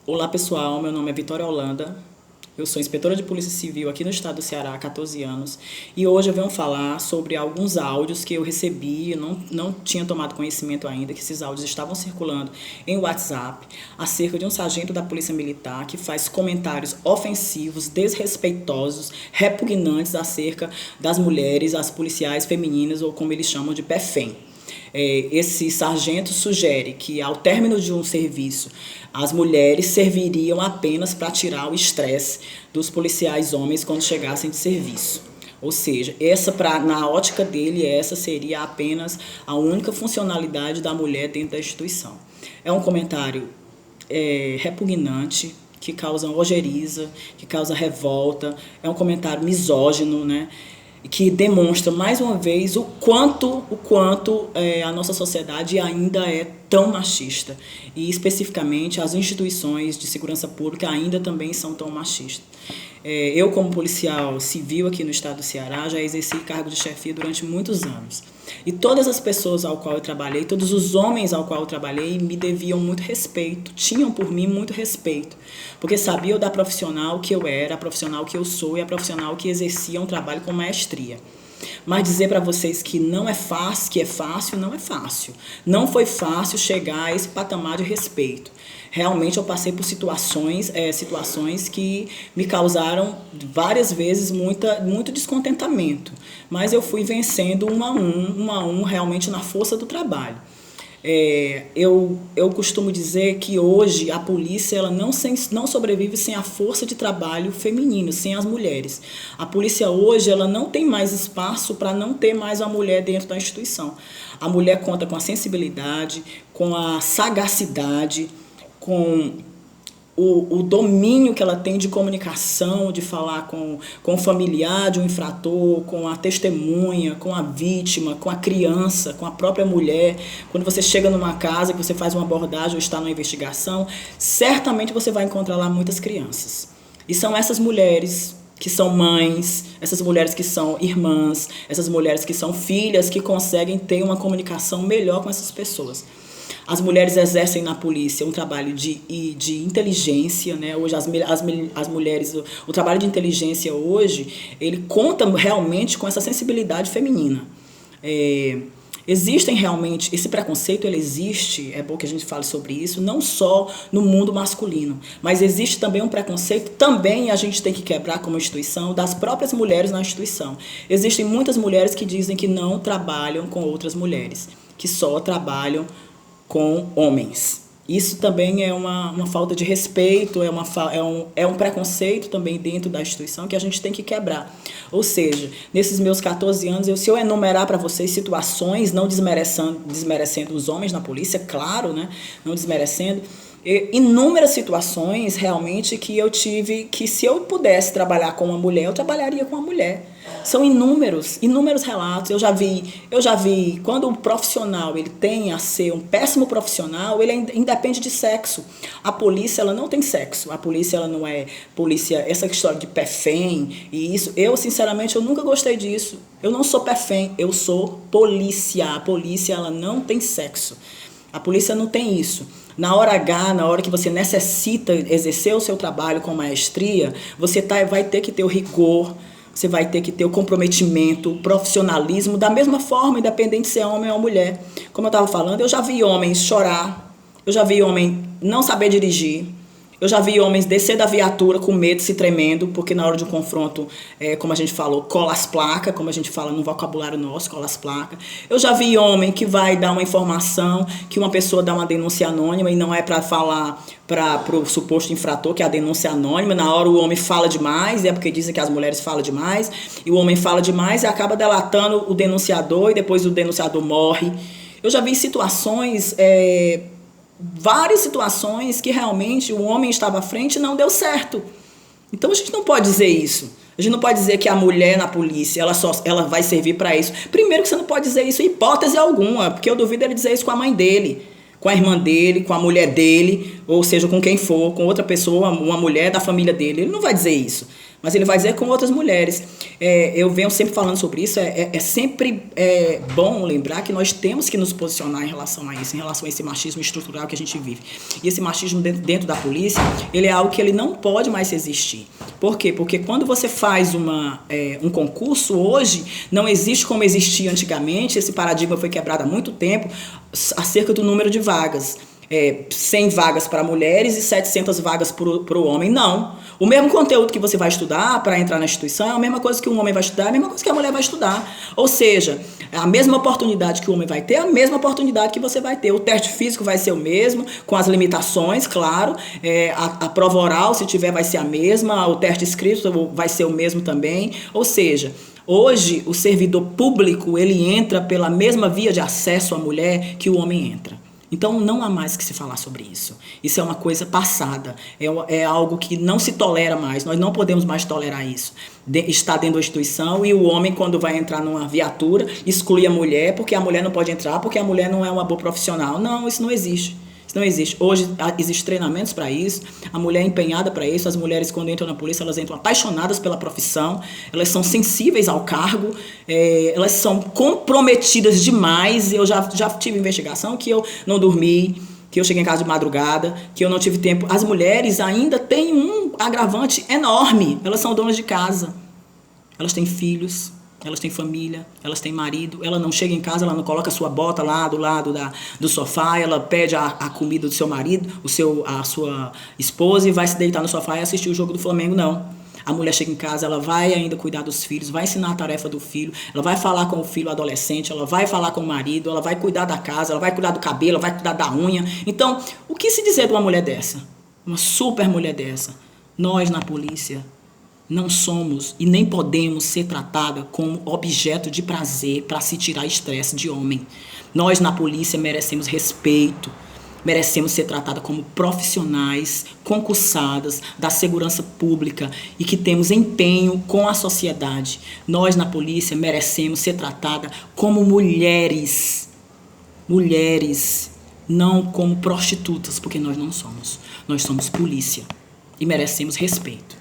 Olá pessoal, meu nome é Vitória Holanda, eu sou inspetora de Polícia Civil aqui no estado do Ceará há 14 anos e hoje eu venho falar sobre alguns áudios que eu recebi, eu não tinha tomado conhecimento ainda que esses áudios estavam circulando em WhatsApp acerca de um sargento da Polícia Militar que faz comentários ofensivos, desrespeitosos, repugnantes acerca das mulheres, as policiais femininas ou como eles chamam de PFEM. Esse sargento sugere que, ao término de um serviço, as mulheres serviriam apenas para tirar o estresse dos policiais homens quando chegassem de serviço. Ou seja, na ótica dele, essa seria apenas a única funcionalidade da mulher dentro da instituição. É um comentário repugnante, que causa ojeriza, que causa revolta, é um comentário misógino, né? Que demonstra mais uma vez o quanto a nossa sociedade ainda é tão machista e especificamente as instituições de segurança pública ainda também são tão machistas. Eu, como policial civil aqui no estado do Ceará, já exerci cargo de chefia durante muitos anos. E todas as pessoas ao qual eu trabalhei, todos os homens ao qual eu trabalhei, me deviam muito respeito, tinham por mim muito respeito, porque sabiam da profissional que eu era, a profissional que eu sou e a profissional que exercia um trabalho com maestria. Mas dizer para vocês que não é fácil, que é fácil, não é fácil. Não foi fácil chegar a esse patamar de respeito. Realmente eu passei por situações que me causaram várias vezes muito descontentamento. Mas eu fui vencendo um a um, realmente na força do trabalho. Eu costumo dizer que hoje a polícia ela não sobrevive sem a força de trabalho feminino, sem as mulheres. A polícia hoje ela não tem mais espaço para não ter mais a mulher dentro da instituição. A mulher conta com a sensibilidade, com a sagacidade, com o domínio que ela tem de comunicação, de falar com o familiar de um infrator, com a testemunha, com a vítima, com a criança, com a própria mulher. Quando você chega numa casa, que você faz uma abordagem ou está numa investigação, certamente você vai encontrar lá muitas crianças. E são essas mulheres que são mães, essas mulheres que são irmãs, essas mulheres que são filhas, que conseguem ter uma comunicação melhor com essas pessoas. As mulheres exercem na polícia um trabalho de inteligência, né? Hoje as mulheres, o trabalho de inteligência hoje, ele conta realmente com essa sensibilidade feminina. Existem realmente, esse preconceito ele existe, é bom que a gente fale sobre isso, não só no mundo masculino, mas existe também um preconceito, também a gente tem que quebrar como instituição, das próprias mulheres na instituição. Existem muitas mulheres que dizem que não trabalham com outras mulheres, que só trabalham com homens. Isso também é uma falta de respeito, é um preconceito também dentro da instituição que a gente tem que quebrar. Ou seja, nesses meus 14 anos, se eu enumerar para vocês situações, não desmerecendo os homens na polícia, claro, né? Não desmerecendo, inúmeras situações realmente que eu tive, que se eu pudesse trabalhar com uma mulher, eu trabalharia com uma mulher. São inúmeros relatos. Eu já vi quando um profissional ele tem a ser um péssimo profissional, ele independe de sexo. A polícia ela não tem sexo. A polícia ela não é polícia, essa história de PFEM e isso. Eu sinceramente eu nunca gostei disso. Eu não sou PFEM, eu sou polícia. A polícia ela não tem sexo. A polícia não tem isso. Na hora H, na hora que você necessita exercer o seu trabalho com maestria, você vai ter que ter o rigor, você vai ter que ter o comprometimento, o profissionalismo, da mesma forma, independente se é homem ou mulher. Como eu estava falando, eu já vi homens chorar, eu já vi homem não saber dirigir, eu já vi homens descer da viatura com medo, se tremendo, porque na hora de um confronto, como a gente falou, cola as placas, como a gente fala no vocabulário nosso, cola as placas. Eu já vi homem que vai dar uma informação, que uma pessoa dá uma denúncia anônima e não é para falar para o suposto infrator, que é a denúncia anônima. Na hora o homem fala demais, é porque dizem que as mulheres falam demais, e o homem fala demais e acaba delatando o denunciador e depois o denunciador morre. Eu já vi situações... várias situações que realmente o homem estava à frente e não deu certo. Então a gente não pode dizer isso. A gente não pode dizer que a mulher na polícia ela vai servir para isso. Primeiro que você não pode dizer isso em hipótese alguma, porque eu duvido ele dizer isso com a mãe dele, com a irmã dele, com a mulher dele, ou seja, com quem for, com outra pessoa, uma mulher da família dele. Ele não vai dizer isso. mas ele vai dizer com outras mulheres. Eu venho sempre falando sobre isso, é sempre bom lembrar que nós temos que nos posicionar em relação a isso, em relação a esse machismo estrutural que a gente vive. E esse machismo dentro da polícia, ele é algo que ele não pode mais existir. Por quê? Porque quando você faz um concurso, hoje, não existe como existia antigamente, esse paradigma foi quebrado há muito tempo, acerca do número de vagas. 100 vagas para mulheres e 700 vagas para o homem. Não. O mesmo conteúdo que você vai estudar para entrar na instituição é a mesma coisa que um homem vai estudar, é a mesma coisa que a mulher vai estudar. Ou seja, a mesma oportunidade que o homem vai ter, a mesma oportunidade que você vai ter. O teste físico vai ser o mesmo, com as limitações, claro. A prova oral, se tiver, vai ser a mesma. O teste escrito vai ser o mesmo também. Ou seja, hoje o servidor público, ele entra pela mesma via de acesso à mulher que o homem entra. Então, não há mais que se falar sobre isso. Isso é uma coisa passada. É algo que não se tolera mais. Nós não podemos mais tolerar isso. Está dentro da instituição e o homem, quando vai entrar numa viatura, exclui a mulher porque a mulher não pode entrar, porque a mulher não é uma boa profissional. Não, isso não existe. Isso não existe. Hoje existem treinamentos para isso, a mulher é empenhada para isso, as mulheres quando entram na polícia, elas entram apaixonadas pela profissão, elas são sensíveis ao cargo, elas são comprometidas demais. Eu já tive investigação que eu não dormi, que eu cheguei em casa de madrugada, que eu não tive tempo. As mulheres ainda têm um agravante enorme, elas são donas de casa, elas têm filhos, elas têm família, elas têm marido, ela não chega em casa, ela não coloca a sua bota lá do lado do sofá, ela pede a comida do seu marido, a sua esposa e vai se deitar no sofá e assistir o jogo do Flamengo, não. A mulher chega em casa, ela vai ainda cuidar dos filhos, vai ensinar a tarefa do filho, ela vai falar com o filho adolescente, ela vai falar com o marido, ela vai cuidar da casa, ela vai cuidar do cabelo, ela vai cuidar da unha. Então, o que se dizer de uma mulher dessa? Uma super mulher dessa? Nós, na polícia, não somos e nem podemos ser tratada como objeto de prazer para se tirar estresse de homem. Nós, na polícia, merecemos respeito, merecemos ser tratadas como profissionais, concursadas da segurança pública e que temos empenho com a sociedade. Nós, na polícia, merecemos ser tratadas como mulheres. Mulheres, não como prostitutas, porque nós não somos. Nós somos polícia e merecemos respeito.